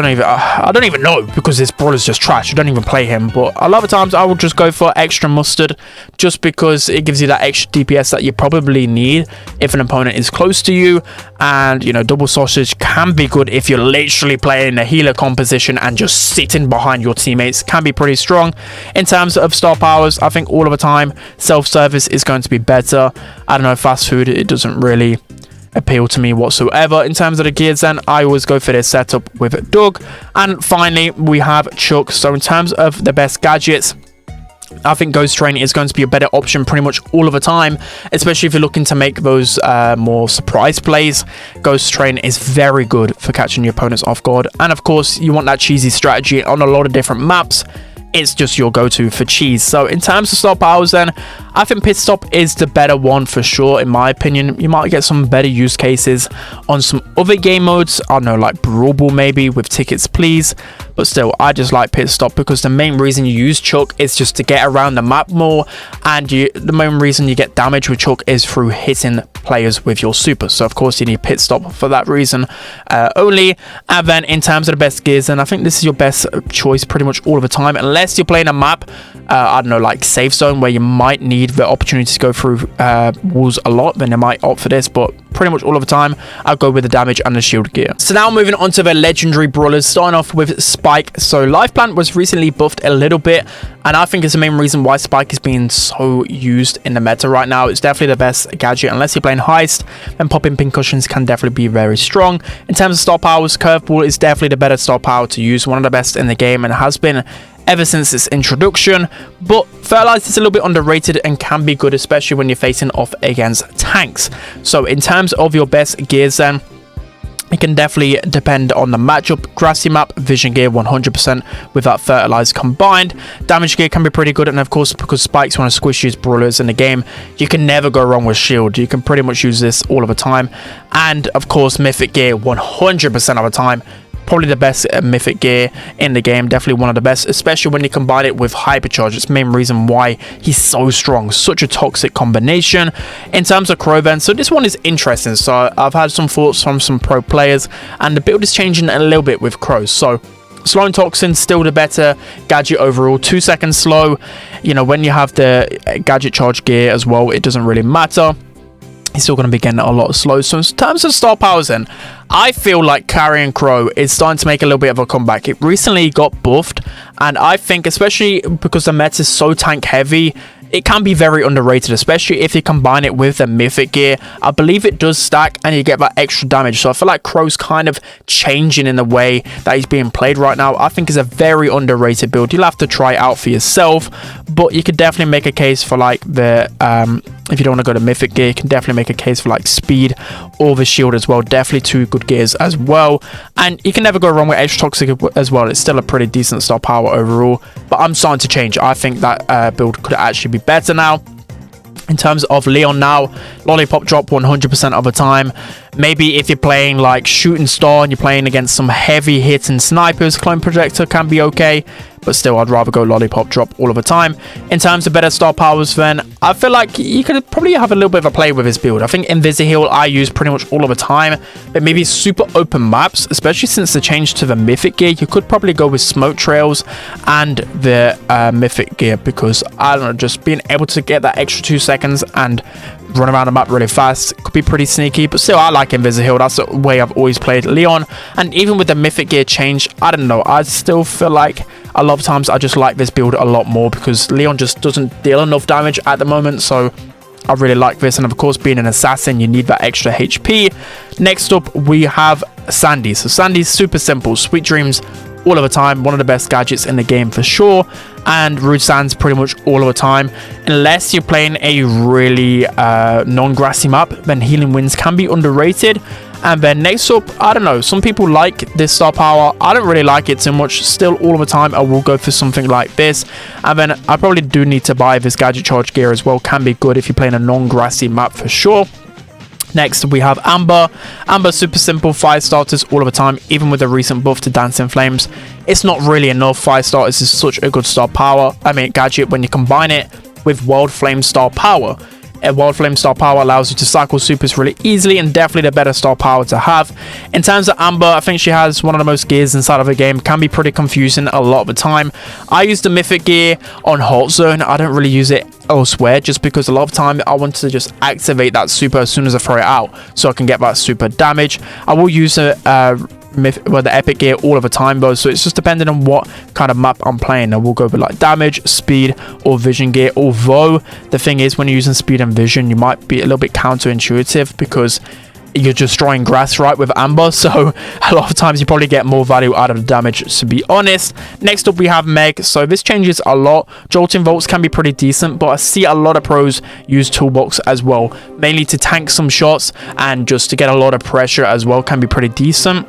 don't even know, because this brawler's just trash. I don't even play him, but a lot of times I will just go for extra mustard, just because it gives you that extra DPS that you probably need if an opponent is close to you. And you know, double sausage can be good if you're literally playing a healer composition and just sitting behind your teammates, can be pretty strong. In terms of star powers, I think all of the time self-service is going to be better. I don't know, fast food, it doesn't really appeal to me whatsoever. In terms of the gears, then I always go for this setup with Doug. And finally we have Chuck. So in terms of the best gadgets, I think Ghost Train is going to be a better option pretty much all of the time, especially if you're looking to make those more surprise plays. Ghost Train is very good for catching your opponents off guard, and of course you want that cheesy strategy on a lot of different maps. It's just your go-to for cheese. So in terms of star powers, then I think Pit Stop is the better one for sure, in my opinion. You might get some better use cases on some other game modes, I don't know, like Brawl Ball maybe with Tickets Please, but still I just like Pit Stop because the main reason you use Chuck is just to get around the map more, and the main reason you get damage with Chuck is through hitting players with your super. So of course you need Pit Stop for that reason only. And then in terms of the best gears, then I think this is your best choice pretty much all of the time, unless you're playing a map, I don't know, like Safe Zone, where you might need the opportunity to go through walls a lot, then I might opt for this. But pretty much all of the time I'll go with the damage and the shield gear. So now moving on to the legendary brawlers, starting off with Spike. So Life Plant was recently buffed a little bit, and I think it's the main reason why Spike is being so used in the meta right now. It's definitely the best gadget unless you're playing Heist, and popping pincushions can definitely be very strong. In terms of star powers, Curveball is definitely the better star power to use, one of the best in the game, and has been ever since its introduction. But Fertilize is a little bit underrated and can be good, especially when you're facing off against tanks. So in terms of your best gears, then It can definitely depend on the matchup. Grassy map, vision gear 100% with that fertilizer combined. Damage gear can be pretty good, and of course, because spikes want to squish these brawlers in the game, you can never go wrong with shield. You can pretty much use this all of the time. And of course, mythic gear 100% of the time. Probably the best mythic gear in the game. Definitely one of the best, especially when you combine it with hypercharge. It's the main reason why he's so strong. Such a toxic combination. In terms of crow vents, so this one is interesting. So I've had some thoughts from some pro players, and the build is changing a little bit with crows. So slow and toxin, still the better gadget overall. 2 seconds slow. You know, when you have the gadget charge gear as well, it doesn't really matter. He's still going to be getting a lot of slow. So in terms of star powers, then I feel like Carrying Crow is starting to make a little bit of a comeback. It recently got buffed, and I think, especially because the meta is so tank heavy, it can be very underrated, especially if you combine it with the mythic gear. I believe it does stack and you get that extra damage. So I feel like Crow's kind of changing in the way that he's being played right now. I think it's a very underrated build. You'll have to try it out for yourself, but you could definitely make a case for like the if you don't want to go to mythic gear, you can definitely make a case for like speed or the shield as well. Definitely two good gears as well, and you can never go wrong with extra toxic as well. It's still a pretty decent star power overall, but I'm starting to change. I think that build could actually be better now. In terms of Leon now, lollipop drop 100% of the time. Maybe if you're playing like shooting star and you're playing against some heavy hitting snipers, clone projector can be okay, but still I'd rather go lollipop drop all of the time. In terms of better star powers, then I feel like you could probably have a little bit of a play with this build. I think Invisi-Heal I use pretty much all of the time, but maybe super open maps, especially since the change to the mythic gear, you could probably go with smoke trails and the mythic gear, because I don't know, just being able to get that extra 2 seconds and run around the map really fast could be pretty sneaky. But still, I like Invisi-Heal. That's the way I've always played Leon, and even with the mythic gear change, I don't know, I still feel like a lot of times I just like this build a lot more, because Leon just doesn't deal enough damage at the moment. So I really like this, and of course, being an assassin, you need that extra HP. Next up, we have Sandy. So Sandy's super simple, sweet dreams all of the time, one of the best gadgets in the game for sure, and Rude Sands pretty much all of the time. Unless you're playing a really non-grassy map, then Healing Winds can be underrated. And then next up, I don't know, some people like this star power. I don't really like it too much. Still, all of the time, I will go for something like this. And then I probably do need to buy this gadget charge gear as well. Can be good if you're playing a non-grassy map for sure. Next, we have Amber. Amber, super simple, 5 starters all of the time, even with the recent buff to Dancing Flames. It's not really enough. 5 starters is such a good star power. I mean, gadget when you combine it with Wild Flame star power. A Wild Flame star power allows you to cycle supers really easily, and definitely the better star power to have. In terms of Amber, I think she has one of the most gears inside of the game. Can be pretty confusing a lot of the time. I use the mythic gear on Hot Zone. I don't really use it elsewhere, just because a lot of time I want to just activate that super as soon as I throw it out, so I can get that super damage. I will use the epic gear all of the time though, so it's just depending on what kind of map I'm playing. I will go with like damage, speed, or vision gear. Although the thing is, when you're using speed and vision, you might be a little bit counterintuitive, because you're destroying grass right with Amber, so a lot of times you probably get more value out of the damage, to be honest. Next up, we have Meg. So this changes a lot. Jolting Volts can be pretty decent, but I see a lot of pros use Toolbox as well, mainly to tank some shots and just to get a lot of pressure as well. Can be pretty decent.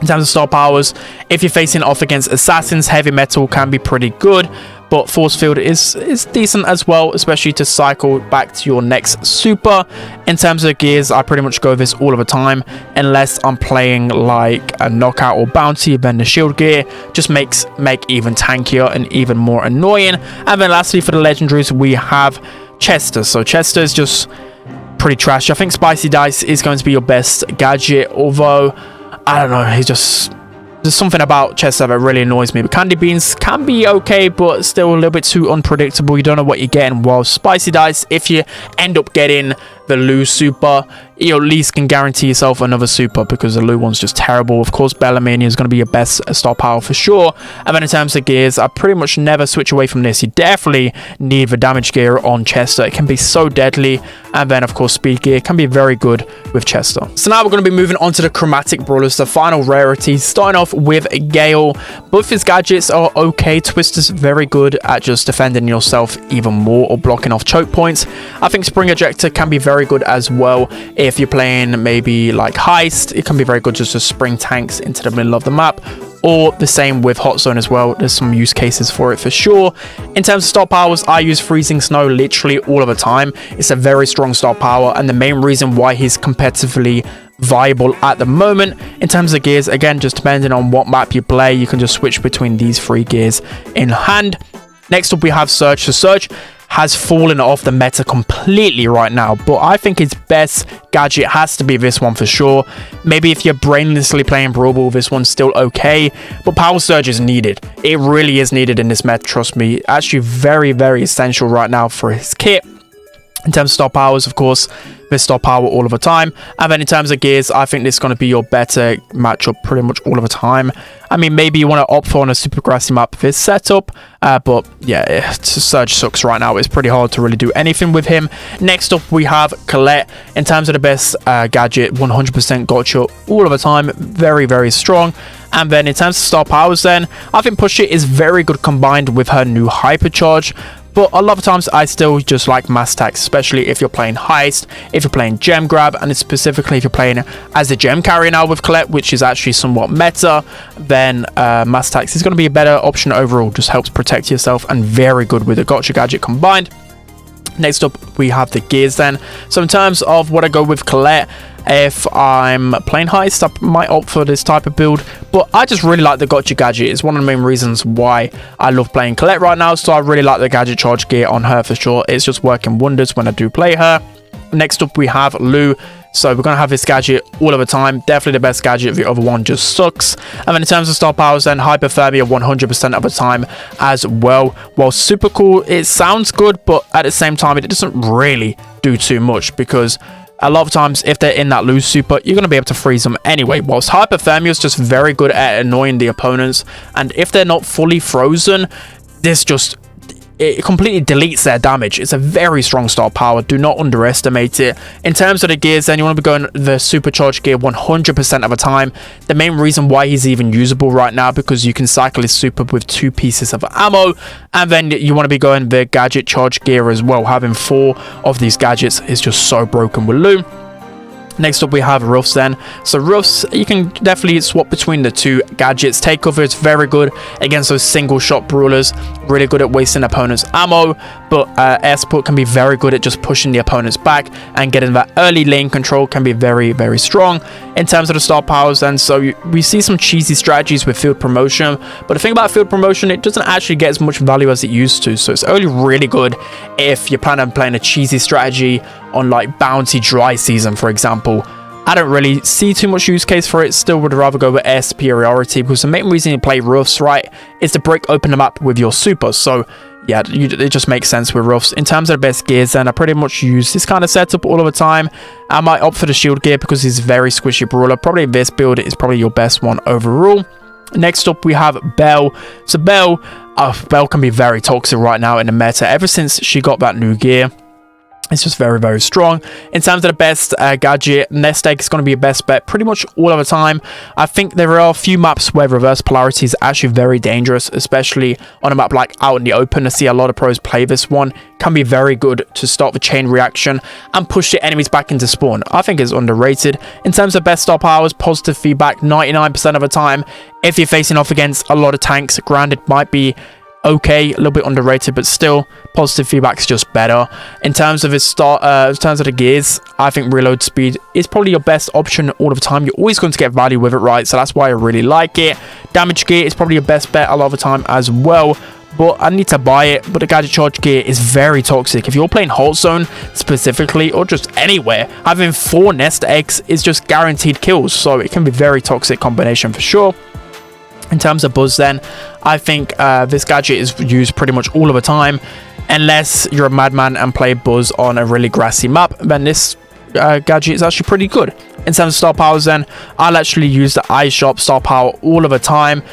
In terms of star powers, if you're facing off against assassins, heavy metal can be pretty good, but force field is decent as well, especially to cycle back to your next super. In terms of gears, I pretty much go this all of the time, unless I'm playing like a knockout or bounty. Then the shield gear just makes Meg even tankier and even more annoying. And then lastly, for the legendaries, we have Chester. So Chester is just pretty trash. I think Spicy Dice is going to be your best gadget, although I don't know, there's something about Chester that really annoys me. But Candy Beans can be okay, but still a little bit too unpredictable. You don't know what you're getting. While Spicy Dice, if you end up getting the Lou super, you at least can guarantee yourself another super, because the Lou one's just terrible. Of course, Bellamania is going to be your best star power for sure. And then in terms of gears, I pretty much never switch away from this. You definitely need the damage gear on Chester. It can be so deadly. And then of course, speed gear can be very good with Chester. So now we're going to be moving on to the chromatic brawlers, the final rarities, starting off with Gale. Both his gadgets are okay. Twister's very good at just defending yourself even more or blocking off choke points. I think Spring Ejector can be very good as well If you're playing maybe like Heist, it can be very good just to spring tanks into the middle of the map. Or the same with Hot Zone as well. There's some use cases for it for sure. In terms of star powers, I use Freezing Snow literally all of the time. It's a very strong star power, and the main reason why he's competitively viable at the moment. In terms of gears, again, just depending on what map you play, you can just switch between these 3 gears in hand. Next up, we have Surge. So Surge has fallen off the meta completely right now, but I think his best gadget has to be this one for sure. Maybe if you're brainlessly playing Brawl Ball, this one's still okay, but Power Surge is needed. It really is needed in this meta, trust me. Actually very, very essential right now for his kit. In terms of star powers, of course, this star power all of the time. And then in terms of gears, I think this is going to be your better matchup pretty much all of the time. I mean, maybe you want to opt for on a super grassy map this setup, but yeah, Surge sucks right now. It's pretty hard to really do anything with him. Next up, we have Colette. In terms of the best gadget, 100% gotcha all of the time. Very, very strong. And then in terms of star powers then, I think Push It is very good combined with her new Hypercharge. But a lot of times I still just like mass attacks, especially if you're playing Heist, if you're playing Gem Grab, and specifically if you're playing as a gem carrier now with Colette, which is actually somewhat meta, then mass attacks is going to be a better option overall. Just helps protect yourself and very good with a gotcha gadget combined. Next up, we have the gears then. So in terms of what I go with Colette, if I'm playing Heist, I might opt for this type of build, but I just really like the gotcha gadget. It's one of the main reasons why I love playing Colette right now, so I really like the gadget charge gear on her for sure. It's just working wonders when I do play her. Next up, we have Lou. So we're going to have this gadget all of the time. Definitely the best gadget. The other one just sucks. And then in terms of star powers, then Hypothermia 100% of the time as well. While super cool, it sounds good, but at the same time, it doesn't really do too much, because a lot of times if they're in that loose super, you're going to be able to freeze them anyway. Whilst Hypothermia is just very good at annoying the opponents. And if they're not fully frozen, this just... it completely deletes their damage. It's a very strong star power. Do not underestimate it. In terms of the gears, then you want to be going the supercharged gear 100% of the time. The main reason why he's even usable right now, because you can cycle his super with 2 pieces of ammo, and then you want to be going the gadget charge gear as well. Having 4 of these gadgets is just so broken with Lou. Next up, we have Ruffs then. So Ruffs, you can definitely swap between the 2 gadgets. Takeover is very good against those single shot brawlers. Really good at wasting opponents' ammo. But air support can be very good at just pushing the opponents back, and getting that early lane control can be very, very strong. In terms of the star powers then, so we see some cheesy strategies with field promotion. But the thing about field promotion, it doesn't actually get as much value as it used to. So it's only really good if you're planning on playing a cheesy strategy on like Bounty Dry Season, for example. I don't really see too much use case for it. Still would rather go with air superiority, because the main reason you play Ruffs, right, is to break open the map with your super. So yeah, it just makes sense with Ruffs. In terms of the best gears, then I pretty much use this kind of setup all of the time. I might opt for the shield gear because he's a very squishy brawler. Probably this build is probably your best one overall. Next up, we have Belle. So Belle can be very toxic right now in the meta. Ever since she got that new gear, it's just very, very strong. In terms of the best gadget, Nest Egg is going to be your best bet pretty much all of the time. I think there are a few maps where reverse polarity is actually very dangerous, especially on a map like Out in the Open. I see a lot of pros play this one. Can be very good to start the chain reaction and push the enemies back into spawn. I think it's underrated. In terms of best star powers, positive feedback 99% of the time. If you're facing off against a lot of tanks, granted might be okay, a little bit underrated, but still positive feedback is just better. In terms of his in terms of the gears, I think reload speed is probably your best option all of the time. You're always going to get value with it, right? So that's why I really like it. Damage gear is probably your best bet a lot of the time as well, but I need to buy it. But the gadget charge gear is very toxic. If you're playing Hot Zone specifically, or just anywhere, having 4 nest eggs is just guaranteed kills, so it can be very toxic combination for sure. In terms of buzz then, I think this gadget is used pretty much all of the time, unless you're a madman and play buzz on a really grassy map, then this gadget is actually pretty good. In terms of star powers then, I'll actually use the Eye Shop star power all of the time.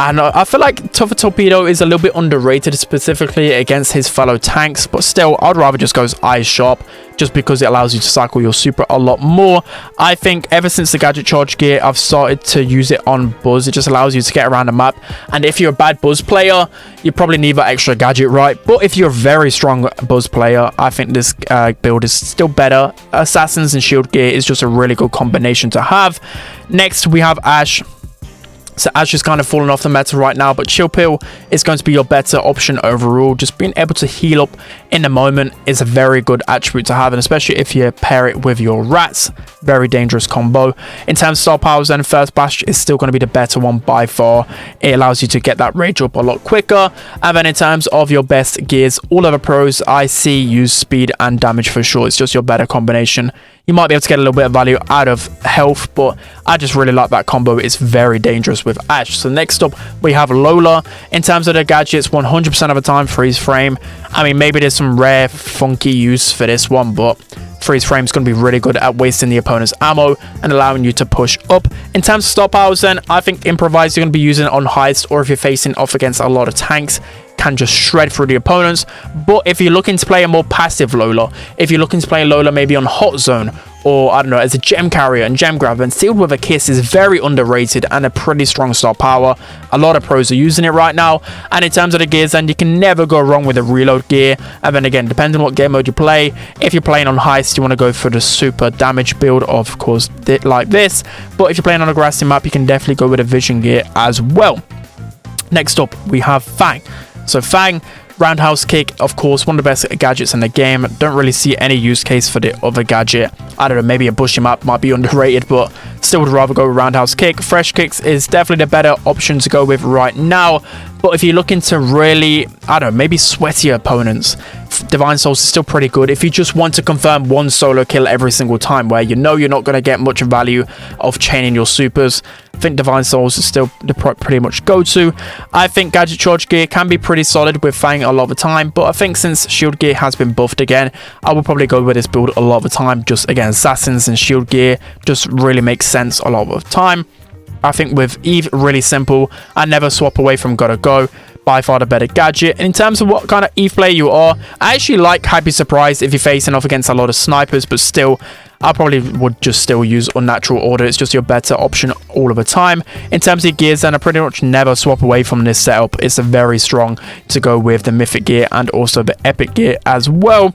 And I feel like Tougher Torpedo is a little bit underrated, specifically against his fellow tanks. But still, I'd rather just go Eyes Sharp, just because it allows you to cycle your super a lot more. I think ever since the gadget charge gear, I've started to use it on Buzz. It just allows you to get around the map. And if you're a bad Buzz player, you probably need that extra gadget, right? But if you're a very strong Buzz player, I think this build is still better. Assassins and shield gear is just a really good combination to have. Next, we have Ash. So Ash is kind of falling off the meta right now, but Chill Pill is going to be your better option overall. Just being able to heal up in the moment is a very good attribute to have, and especially if you pair it with your rats, very dangerous combo. In terms of star powers, then First Bash is still going to be the better one by far. It allows you to get that rage up a lot quicker. And then in terms of your best gears, all other pros I see use speed and damage for sure. It's just your better combination. You might be able to get a little bit of value out of health, but I just really like that combo. It's very dangerous with Ash. So next up, we have Lola. In terms of the gadgets, 100% of the time, freeze frame. I mean, maybe there's some rare, funky use for this one, but freeze frame is going to be really good at wasting the opponent's ammo and allowing you to push up. In terms of star powers, then, I think Improvise you're going to be using it on Heist, or if you're facing off against a lot of tanks, can just shred through the opponents. But if you're looking to play a more passive Lola, if you're looking to play Lola maybe on Hot Zone, or I don't know, as a gem carrier and gem grab, then Sealed with a Kiss is very underrated and a pretty strong star power. A lot of pros are using it right now. And in terms of the gears, then you can never go wrong with a reload gear. And then again, depending on what game mode you play, if you're playing on Heist, you want to go for the super damage build, of course, like this. But if you're playing on a grassy map, you can definitely go with a vision gear as well. Next up, we have Fang. So Fang, roundhouse kick, of course, one of the best gadgets in the game. Don't really see any use case for the other gadget. I don't know, maybe a bushy map might be underrated, but still would rather go with roundhouse kick. Fresh kicks is definitely the better option to go with right now. But if you're looking to really, I don't know, maybe sweatier opponents, Divine Souls is still pretty good. If you just want to confirm one solo kill every single time, where you know you're not going to get much value of chaining your supers, I think Divine Souls is still the pretty much go-to. I think Gadget Charge Gear can be pretty solid with Fang a lot of the time, but I think since Shield Gear has been buffed again, I will probably go with this build a lot of the time. Just again, Assassins and Shield Gear just really makes sense a lot of the time. I think with Eve, really simple. I never swap away from Gotta Go. By far the better gadget. And in terms of what kind of Eve player you are, I actually like Happy Surprise if you're facing off against a lot of snipers, but still, I probably would just still use Unnatural Order. It's just your better option all of the time. In terms of gears, then I pretty much never swap away from this setup. It's a very strong to go with the Mythic gear and also the Epic gear as well.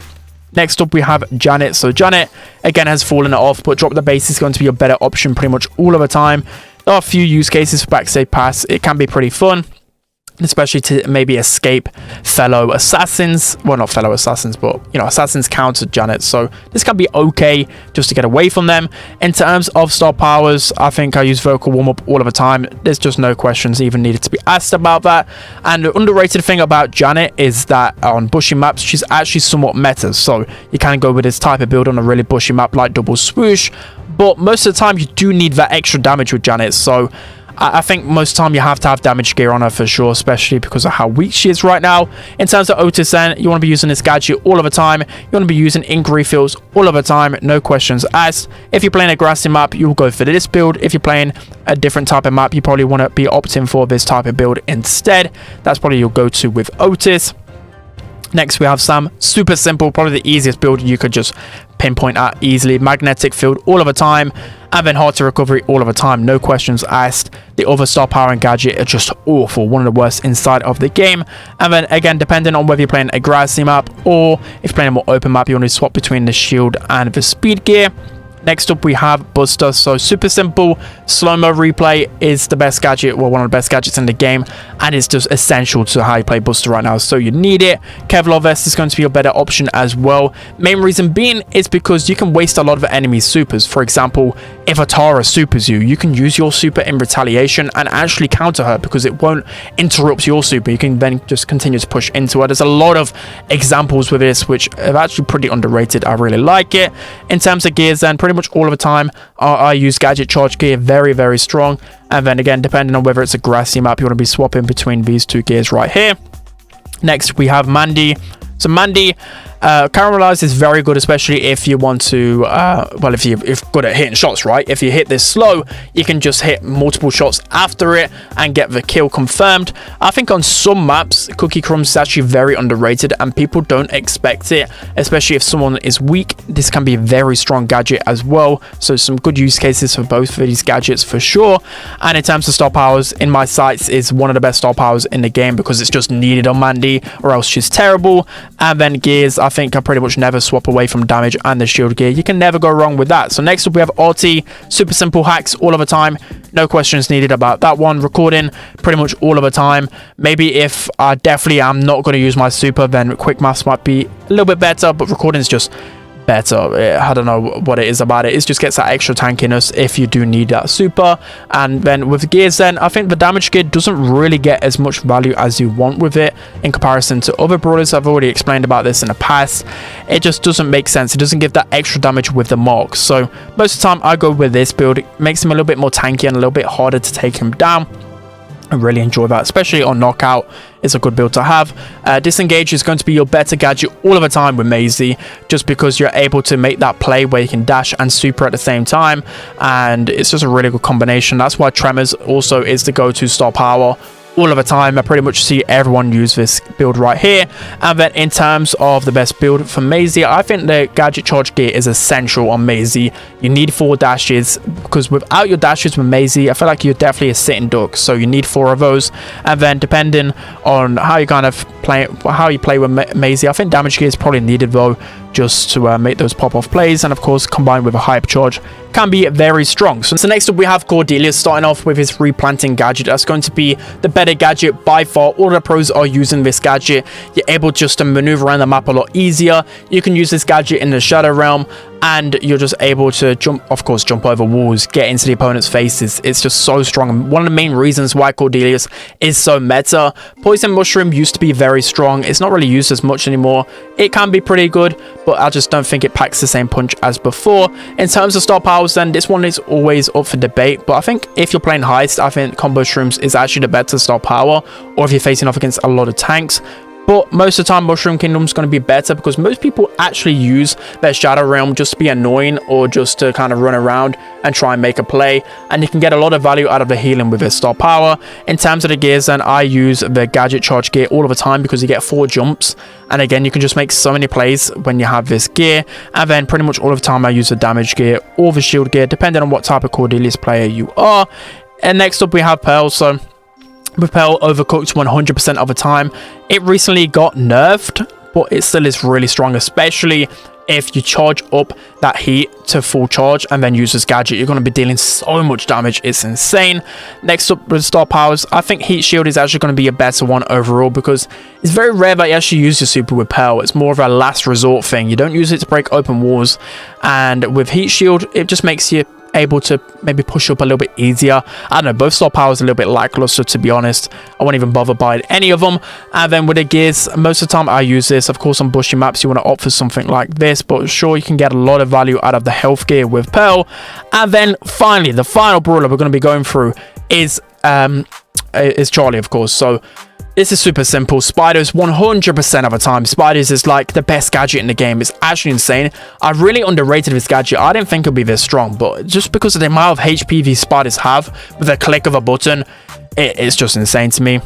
Next up, we have Janet. So Janet, again, has fallen off, but Drop the Base is going to be your better option pretty much all of the time. There are a few use cases for Backstage Pass. It can be pretty fun, especially to maybe escape fellow assassins. Well, not fellow assassins, but, you know, assassins counter Janet. So this can be okay just to get away from them. In terms of star powers, I think I use Vocal Warm-Up all of the time. There's just no questions even needed to be asked about that. And the underrated thing about Janet is that on bushy maps, she's actually somewhat meta. So you can go with this type of build on a really bushy map like Double Swoosh. But most of the time, you do need that extra damage with Janet. So I think most of the time you have to have damage gear on her for sure, especially because of how weak she is right now. In terms of Otis, then, you want to be using this gadget all of the time. You want to be using ink refills all of the time, no questions asked. If you're playing a grassy map, you'll go for this build. If you're playing a different type of map, you probably want to be opting for this type of build instead. That's probably your go-to with Otis. Next, we have Sam. Super simple, probably the easiest build you could just pinpoint at easily. Magnetic field all of the time, and then hard to recovery all of the time, no questions asked. The other star power and gadget are just awful, one of the worst inside of the game. And then again, depending on whether you're playing a grassy map or if you're playing a more open map, you want to swap between the shield and the speed gear. Next up, we have Buster. So super simple. Slow-mo replay is the best gadget, well, one of the best gadgets in the game, and it's just essential to how you play Buster right now. So you need it. Kevlar Vest is going to be your better option as well. Main reason being is because you can waste a lot of enemy supers. For example, if a Tara supers you, you can use your super in retaliation and actually counter her because it won't interrupt your super. You can then just continue to push into her. There's a lot of examples with this which are actually pretty underrated. I really like it. In terms of gears, then, pretty much all of the time I use Gadget Charge Gear, very, very strong. And then again, depending on whether it's a grassy map, you want to be swapping between these two gears right here. Next, we have Mandy. So Mandy, Caramelized is very good, especially if you want to, well, if you're good at hitting shots, right? If you hit this slow, you can just hit multiple shots after it and get the kill confirmed. I think on some maps, Cookie Crumbs is actually very underrated and people don't expect it, especially if someone is weak. This can be a very strong gadget as well. So some good use cases for both of these gadgets for sure. And in terms of star powers, in my sights is one of the best star powers in the game because it's just needed on Mandy or else she's terrible. And then gears, I think I pretty much never swap away from damage and the shield gear. You can never go wrong with that. So next up we have Ulti, super simple hacks all of the time. No questions needed about that one. Recording pretty much all of the time. Maybe if I definitely am not going to use my super, then quick maths might be a little bit better, but recording is just better. I don't know what it is about it. It just gets that extra tankiness if you do need that super. And then with gears, then I think the damage gear doesn't really get as much value as you want with it in comparison to other brawlers. I've already explained about this in the past. It just doesn't make sense. It doesn't give that extra damage with the marks. So most of the time I go with this build. It makes him a little bit more tanky and a little bit harder to take him down. I really enjoy that, especially on knockout. It's a good build to have. Disengage is going to be your better gadget all of the time with Maisie, just because you're able to make that play where you can dash and super at the same time, and it's just a really good combination. That's why Tremors also is the go-to star power all of the time. I pretty much see everyone use this build right here. And then in terms of the best build for Maisie, I think the gadget charge gear is essential on Maisie. You need 4 dashes, because without your dashes with Maisie, I feel like you're definitely a sitting duck. So you need 4 of those. And then depending on how you kind of play with Maisie, I think damage gear is probably needed though, just to make those pop-off plays, and of course combined with a hype charge can be very strong. So next up we have Cordelius, starting off with his replanting gadget. That's going to be the better gadget by far. All the pros are using this gadget. You're able just to maneuver around the map a lot easier. You can use this gadget in the Shadow Realm, and you're just able to jump over walls, get into the opponent's faces. It's just so strong, and one of the main reasons why Cordelius is so meta. Poison Mushroom used to be very strong. It's not really used as much anymore. It can be pretty good, but I just don't think it packs the same punch as before. In terms of star powers, then this one is always up for debate, but I think if you're playing Heist, I think Combo Shrooms is actually the better star power, or if you're facing off against a lot of tanks. But most of the time Mushroom Kingdom is going to be better, because most people actually use their Shadow Realm just to be annoying, or just to kind of run around and try and make a play, and you can get a lot of value out of the healing with this star power. In terms of the gears, then I use the gadget charge gear all of the time, because you get 4 jumps, and again you can just make so many plays when you have this gear. And then pretty much all of the time I use the damage gear or the shield gear, depending on what type of Cordelius player you are. And next up we have Pearl. So with Belle overcooked 100% of the time. It recently got nerfed, but it still is really strong, especially if you charge up that heat to full charge and then use this gadget. You're going to be dealing so much damage. It's insane. Next up with star powers, I think heat shield is actually going to be a better one overall, because it's very rare that you actually use your super with Pearl. It's more of a last resort thing. You don't use it to break open walls, and with heat shield it just makes you able to maybe push up a little bit easier. I don't know, both star powers a little bit lackluster, to be honest. I won't even bother buying any of them. And then with the gears, most of the time I use this. Of course on bushy maps you want to opt for something like this, but sure, you can get a lot of value out of the health gear with Pearl. And then finally, the final brawler we're going to be going through is Charlie, of course. So this is super simple. Spiders 100% of the time. Spiders is like the best gadget in the game. It's actually insane. I really underrated this gadget. I didn't think it would be this strong, but just because of the amount of HP these spiders have with a click of a button, it's just insane to me.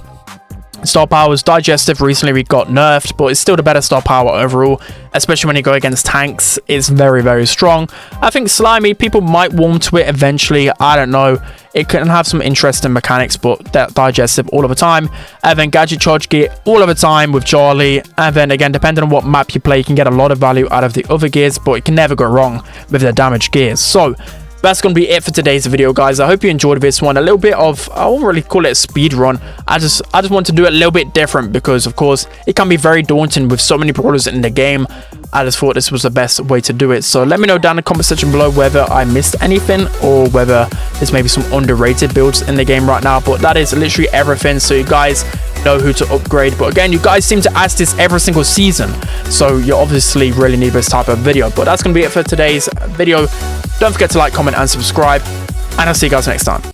Star powers, digestive recently we got nerfed, but it's still the better star power overall, especially when you go against tanks. It's very, very strong. I think slimy, people might warm to it eventually. I don't know. It can have some interesting mechanics, but that digestive all of the time. And then gadget charge gear all of the time with Charlie. And then again, depending on what map you play, you can get a lot of value out of the other gears, but you can never go wrong with the damage gears. So that's going to be it for today's video, guys. I hope you enjoyed this one. A little bit of, I won't really call it a speed run. I just want to do it a little bit different, because of course it can be very daunting with so many brawlers in the game. I just thought this was the best way to do it. So let me know down in the comment section below whether I missed anything, or whether there's maybe some underrated builds in the game right now. But that is literally everything, so you guys know who to upgrade. But again, you guys seem to ask this every single season, so you obviously really need this type of video. But that's going to be it for today's video. Don't forget to like, comment and subscribe, and I'll see you guys next time.